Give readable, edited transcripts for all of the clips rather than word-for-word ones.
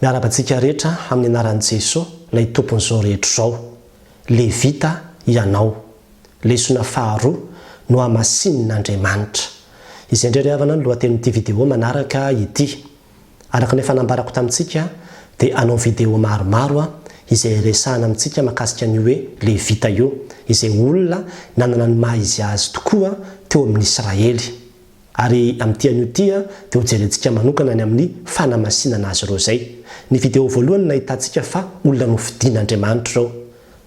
miarabantsika rehetra amin'ny anaran'i Jesosy ilay tompon'izao rehetra izao. Levita ianao, lesona faharoa no hamasinin'Andriamanitra. Izay indray ry havana ny lohatenin'ity vidéo manaraka ity. Araka ny fanambarako tamintsika dia anao vidéo maromaro izay resahana amintsika mahakasika ny hoe Levita io, izay olona nanana ny maha izy azy tokoa teo amin'ny Israely. Ary amin'ity anio ity dia hojerentsika manokana ny amin'ny fanamasinana azy ireo zay. Ny vidéo voalohany nahitantsika fa olona nofidian'Andriamanitra reo,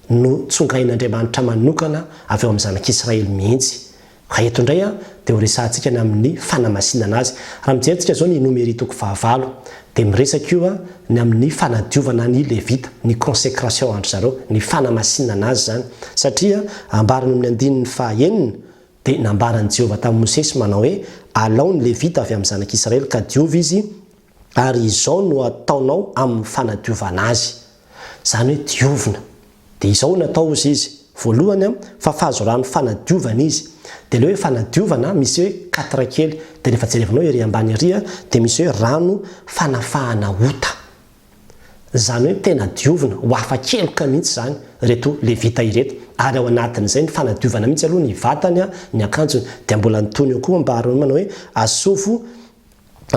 no tsongain'Andriamanitra manokana avy eo amin'ny zanak'Israely mihitsy. Eto indray dia ho resahantsika ny amin'ny fanamasinana azy. Raha mijerentsika zao ny numéro 9 dia miresaka io ny amin'ny fanadiovana ny Levita, ny consécration andry zareo, ny fanamasinana azy zany. Satria ambarany amin'ny 9 dia nambaran'i Jehovah tamin'i Mosesy manao hoe alao ny Levita avy amin'ny zanak'Israely ka diovy izy, ary izao no ataonao amin'ny fanadiovana azy. Zany hoe diovina. Dia izao natao izy voalohany fa fahazorany fanadiovana izy. Dia ilay hoe fanadiovana misy hoe 4 kely. Dia rehefa jerevanao ery ambany ery dia misy hoe rano fanafahana ota. Zany hoe tena diovina, ho hafa keloka mihitsy zany reto Levita ireto. Ary ao anatin'izay ny fanadiovana mihitsy aloha ny vatany, ny akanjony. Dia mbola nitony eo koa mba manao hoe asofo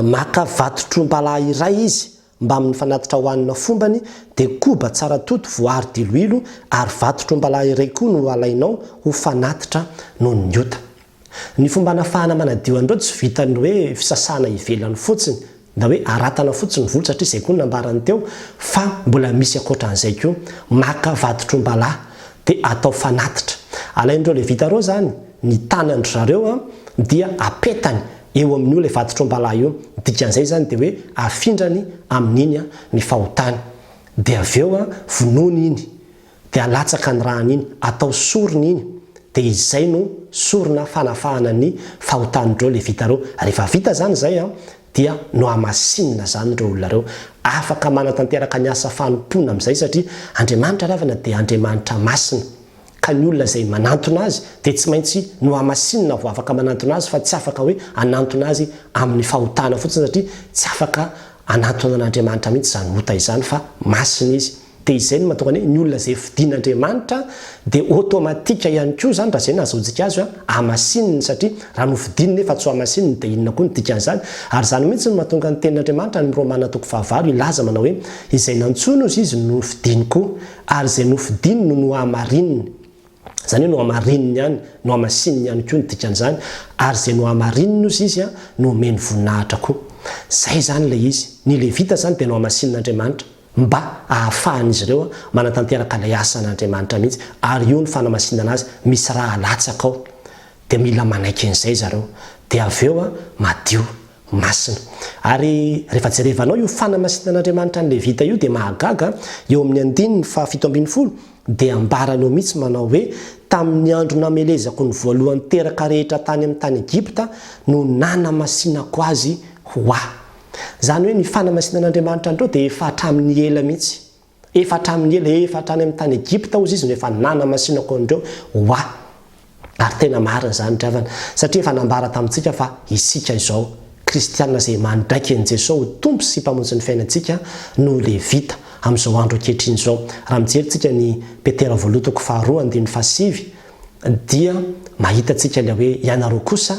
maka vatotr'ombalahy iray izy mba amin'ny fanatitra hohanina fombany, dia koba tsara toto voary diloilo, ary vatotr'ombalahy iray koa no alainao ho fanatitra noho ny ota. Ny fomba anafahana manadio andreo tsy vitany hoe fisasana ivelany fotsiny, na hoe aratana fotsiny volo, satria izay koa nambarany teo, fa mbola misy akoatran'izay koa maka vatotr'ombalahy dia atao fanatitra. Alaindreo Levita reo zany ny tanandry zareo dia apetany eo amin'io ilay vatotr'ombalahy io. Dikan'izay zany dia hoe afindrany amin'iny ny fahotany. Dia avy eo vonoiny iny, dia alatsaka ny rahany iny, atao sorony iny. Dia izay no sorona fanafahana ny fahotanindreo Levita reo. Rehefa vita zany zay dia no hamasinina zany ireo olona reo. Afaka manatanteraka ny asa fanompona amin'izay, satria Andriamanitra ravana dia Andriamanitra masina. Ka ny olona izay manantona azy dia tsy maintsy no hamasinina vao afaka manantona azy, fa tsy afaka hoe anantona azy amin'ny fahotana fotsiny, satria tsy afaka anantona an'Andriamanitra mihitsy zany ota izany, fa masina izy. Dia izay no mahatonga ny olona izay fidian'Andriamanitra dia automatika ihany koa zany, raha izay nahazoantsika azy hamasinina, satria raha nofidiny nefa tsy ho hamasinina dia inona koa ny dikan'izany. Ary zany mihitsy no mahatonga ny tenin'Andriamanitra ny Romana 9:20 ilaza manao hoe izay nantsoina izy no nofidiny koa, ary izay nofidiny no hamarininy. Zany hoe no hamarininy ihany, no hamasininy ihany koa ny dikan'izany, ary izay no hamarininy izy no omeny voninahitra koa. Zay zany ilay izy. Ny Levita zany dia no hamasin'Andriamanitra mba ahafahan'izy ireo manatanteraka ilay asan'Andriamanitra mihitsy. Ary io ny fanamasinana azy, misy raha alatsaka ao, dia mila manaiky an'izay zareo, dia avy eo madio masina. Ary rehefa jerevanao io fanamasinan'Andriamanitra ny Levita io dia mahagaga. Eo amin'ny 7:70 dia ambarany eo mihitsy manao hoe tamin'ny andro namelezako ny voalohany teraka rehetra tany amin'ny tany Egipta no nanamasinako azy ho aho. Zany hoe ny fanamasinan'Andriamanitra andreo dia efa hatramin'ny ela mihitsy, efa hatramin'ny ela, efa hatrany amin'ny tany Egipta ozy izy no efa nanamasinako andreo ho aho. Ary tena marina zany dravana, satria efa nambara tamintsika fa isika izao kristianina izay mandraiky an'i Jesosy ho tompo sy mpamonjy ny fiainantsika no Levita amin'izao andro ankehitriny izao. Raha mijerentsika ny Petera 2:2-5 dia mahitantsika ilay hoe ianareo kosa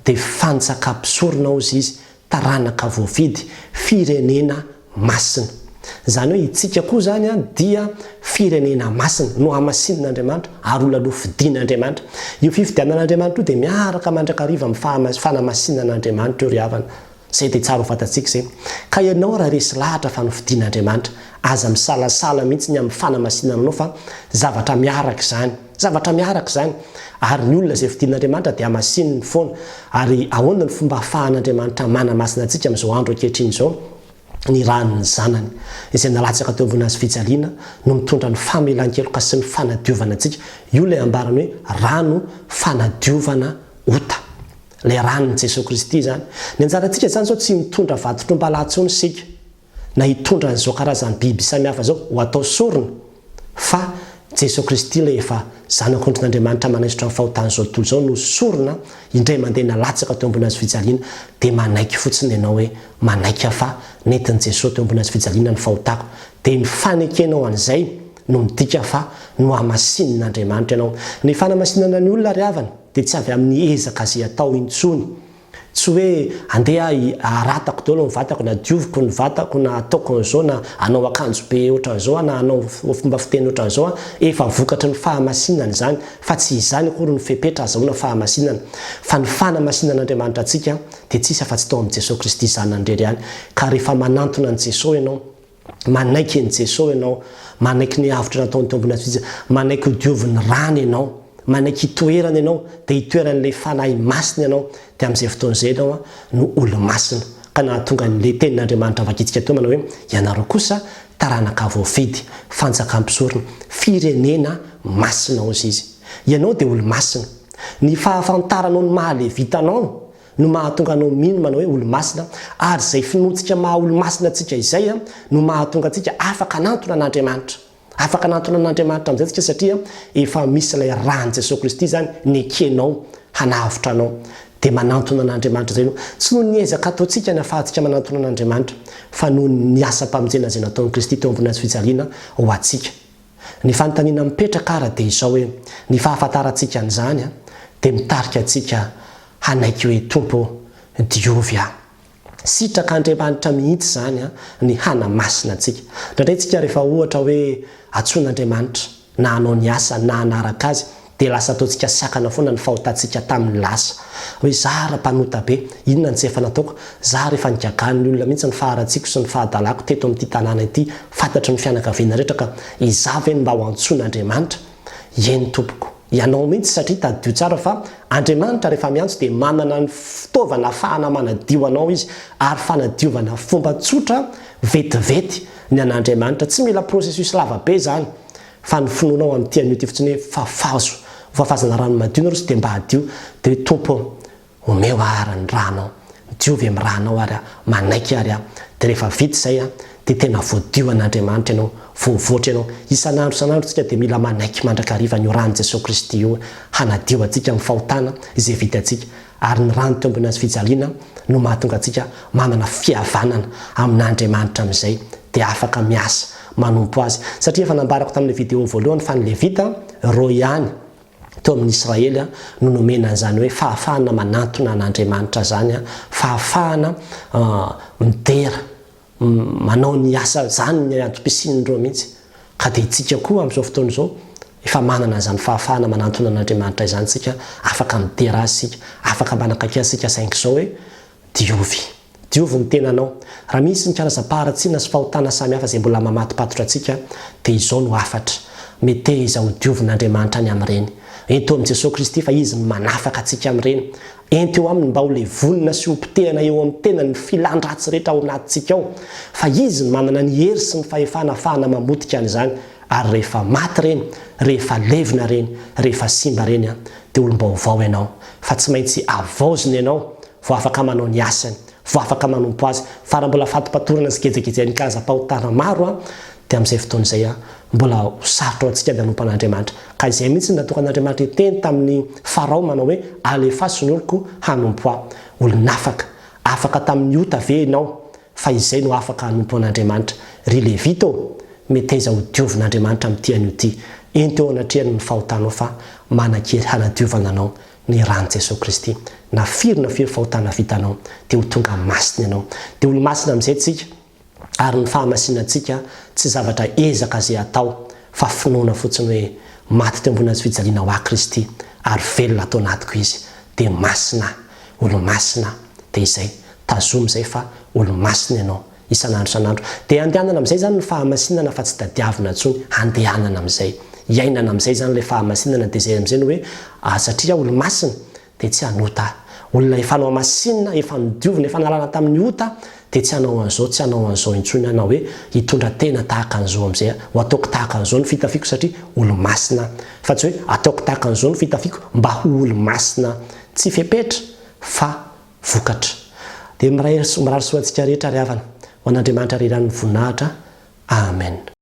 dia fanjakam-pisorona ozy izy, taranaka voavidy, firenena masina. Zany hoe itsika koa zany dia firenena masina no hamasinan'Andriamanitra, ary olona no fidian'Andriamanitra. Io fifidianan'Andriamanitra io dia miaraka mandrakariva amin'ny fanamasinan'Andriamanitra eo ry havana. Zay dia tsara ho fantatsika izay. Ka ianao raha resy lahatra fa no fidian'Andriamanitra, aza misalasala mihitsy ny amin'ny fanamasinananao, fa zavatra miaraka izany, zavatra miaraka izany. Ary ny olona izay fidian'Andriamanitra dia hamasininy foana. Ary ahoana ny fomba ahafahan'Andriamanitra manamasina antsika amin'izao andro ankehitriny izao? Ny ranony zanany izay nalatsaka teo ambony azy fijaliana no mitondra ny famelan-keloka sy ny fanadiovana antsika. Io ilay ambarany hoe rano fanadiovana ota, ilay ranon'i Jesosy Kristy zany. Ny anjarantsika zany zao tsy mitondra vatotr'ombalahy intsony isika, na hitondra n'izao karazany biby samihafa zao ho atao sorona, fa Jesosy Kristy le efa zanak'Andriamanitra manaisotra ny fahotany zao tontolo zao no sorona indray mandeha nalatsaka teo ambony azy fijaliana dia manaiky fotsiny ianao hoe manaiky fa nentin' Jesosy teo ambony azy fijaliana ny fahotako dia ny fanekenao an'izay no midika fa no hamasinin'Andriamanitra ianao. Ny fanamasinana ny olona ry havana dia tsy avy amin'ny ezaka izay atao intsony, tsy hoe andeha aratako daholo ny vatako na dioviko ny vatako na ataoko an'izao na anao akanjo be ohatran'izao na anao fomba fiteny ohatran'izao efa vokatry ny fahamasinana izany, fa tsy izany akory ny fepetra azahoana fahamasinana. Fa ny fanamasinan'Andriamanitra antsika dia tsisy afa-tsy tao amin'ny Jesosy Kristy zanan'indrery ihany. Ka rehefa manantona ny Jesosy ianao, manaiky ny Jesosy ianao, manaiky ny avitra nataony teo ambony azy, manaiky hodioviny rano ianao, manaiky hitoerana ianao dia hitoeran'ilay fanahy masina ianao, dia amin'izay fotoan'izay ianao no olo-masina. Ka nahatonga n'ilay tenin'Andriamanitra vakitika teo manao hoe ianareo kosa taranaka voafidy, fanjakam-pisorona, firenena masina hozy izy. Ianao dia olo-masina. Ny fahafantaranao ny mahalevitanao no mahatonga anao mino manao hoe olo-masina, ary izay finoantsika maha olo-masina antsika izay no mahatonga antsika afaka hanantona an'Andriamanitra. Afaka hanantona an'Andriamanitra amin'izay tsika satria efa misy ilay ran'i Jesosy Kristy zany nekenao hanavitra anao dia manantona an'Andriamanitra zay no tsy noho ny ezaka ataontsika ny ahafahantsika manantona an'Andriamanitra fa noho ny asa-pamonjena izay nataon'i Kristy teo ambony azy fijaliana ho antsika. Ny fanontaniana mipetraka ara dia izao hoe ny fahafantarantsika an'izany dia mitarika antsika hanaiky hoe tompo diovy aho. Sitrak'Andriamanitra mihitsy zany ny hanamasina antsika. Indraindray tsika rehefa ohatra hoe atsoin'Andriamanitra na hanao ny asa na hanaraka azy dia lasa ataontsika sakana foana ny fahotantsika tamin'ny lasa. Hoe zaho ra-mpanota be, inona tsy efa nataoko? Zaho rehefa nigagan'ny olona mihitsy ny faharatsiko sy ny fahadalako teto amin'ity tanàna ity, fantatry ny fianakaviana rehetra ka izaho ve mba ho antsoin'Andriamanitra? Eny tompoko. Ianao mihitsy satria tadidio tsara fa Andriamanitra rehefa miantso dia manana ny fitaovana ahafahana manadio anao izy, ary fanadiovana fomba tsotra vetivety ny an'Andriamanitra. Tsy mila processus lava be zany fa ny finoanao amin'ity an'io ty fotsiny hoe fafazo, fafazana rano madio na roso dia mba hadio dia tompo omeo ary ny ranao, diovy amin'ny ranao ary manaiky ary dia rehefa vita izay dia tena voadio an'Andriamanitra ianao, voavoatra ianao. Isan'andro tsika dia mila manaiky mandrakariva ny ran'i Jesosy Kristy io hanadio antsika amin'ny fahotana izay vita antsika, ary ny rano teo ambony azy fijaliana no mahatonga antsika manana fihavanana amin'Andriamanitra amin'izay dia afaka miasa manompo azy. Satria efa nambarako tamin'ny vidéo voalohany fa ny Levita roa ihany teo amin'ny Israely no nomena an'izany hoe fahafahana manantona an'Andriamanitra zany, fahafahana midera manao ny asa zany ny antom-pisinindreo mihitsy. Ka dia itsika koa amin'izao fotoana izao efa manana an'izany fahafahana manantona an'Andriamanitra izany tsika, afaka midera azy sika, afaka manakaiky azy sika saingy izao hoe diovy ny tenanao. Raha misy ny karazam-paharatsiana sy fahotana samihafa izay mbola mamatipatotra antsika dia izao no afatra meteza ho diovin'Andriamanitra any amin'ireny. Ento amin'i Jesosy Kristy fa izy no manafaka antsika amin'ireny. Ento eo aminy mba ho le vonina sy ho potehana eo amin'ny tena ny filan-dratsy rehetra ao anatintsika ao, fa izy no manana ny hery sy ny fahefana ahafahana mamotika an'izany. Ary rehefa maty reny, rehefa levina reny, rehefa simba reny dia olom-baovao ianao, fa tsy maintsy avaozina ianao vao afaka manao ny asany, vao afaka manompo azy. Fa raha mbola fatipatorana sy gejegejeny karazam-pahotana maro dia amin'izay fotoana izay mbola ho sarotra ao antsika dia hanompo an'Andriamanitra. Ka izay mihitsy natokan'Andriamanitra teny tamin'ny Farao manao hoe alefaso ny oloko hanompo aho. Olon'afaka, afaka tamin'ny ota ve ianao, fa izay no afaka hanompo an'Andriamanitra. Ry Levita meteza ho diovin'Andriamanitra amin'ity an'io ty. Ento eo anatrehany ny fahotanao fa manan-kery hanadiovana anao ny ran'i Jesosy Kristy. Na firy fahotana vitanao dia ho tonga masina ianao, dia olo-masina amin'izay tsika. Ary ny fahamasinantsika tsy zavatra ezaka izay atao fa finoana fotsiny hoe maty teo ambony azy fijaliana ho a Kristy ary velona atao anatiko izy dia masina, olo-masina. Dia izay tazomy izay fa olo-masina ianao isan'andro. Dia andehanana amin'izay zany ny fahamasinana fa tsy tadiavina intsony, andehanana amin'izay, iainana amin'izay zany ilay fahamasinana. Dia izay amin'izay no hoe satria olo-masina dia tsy hanota. Olona efa hanao masinina, efa nidiovina, efa nalana tamin'ny ota dia tsy hanao an'izao, tsy hanao an'izao intsony ianao hoe hitondra tena tahaka an'izao amin'izay, ho ataoko tahaka an'izao ny fitafiko satria olo-masina, fa tsy hoe ataoko tahaka an'izao ny fitafiko mba ho olo-masina tsy fepetra fa vokatra. Dia mirary soa antsika rehetra ry havana, ho an'Andriamanitra rirany voninahitra. Amen.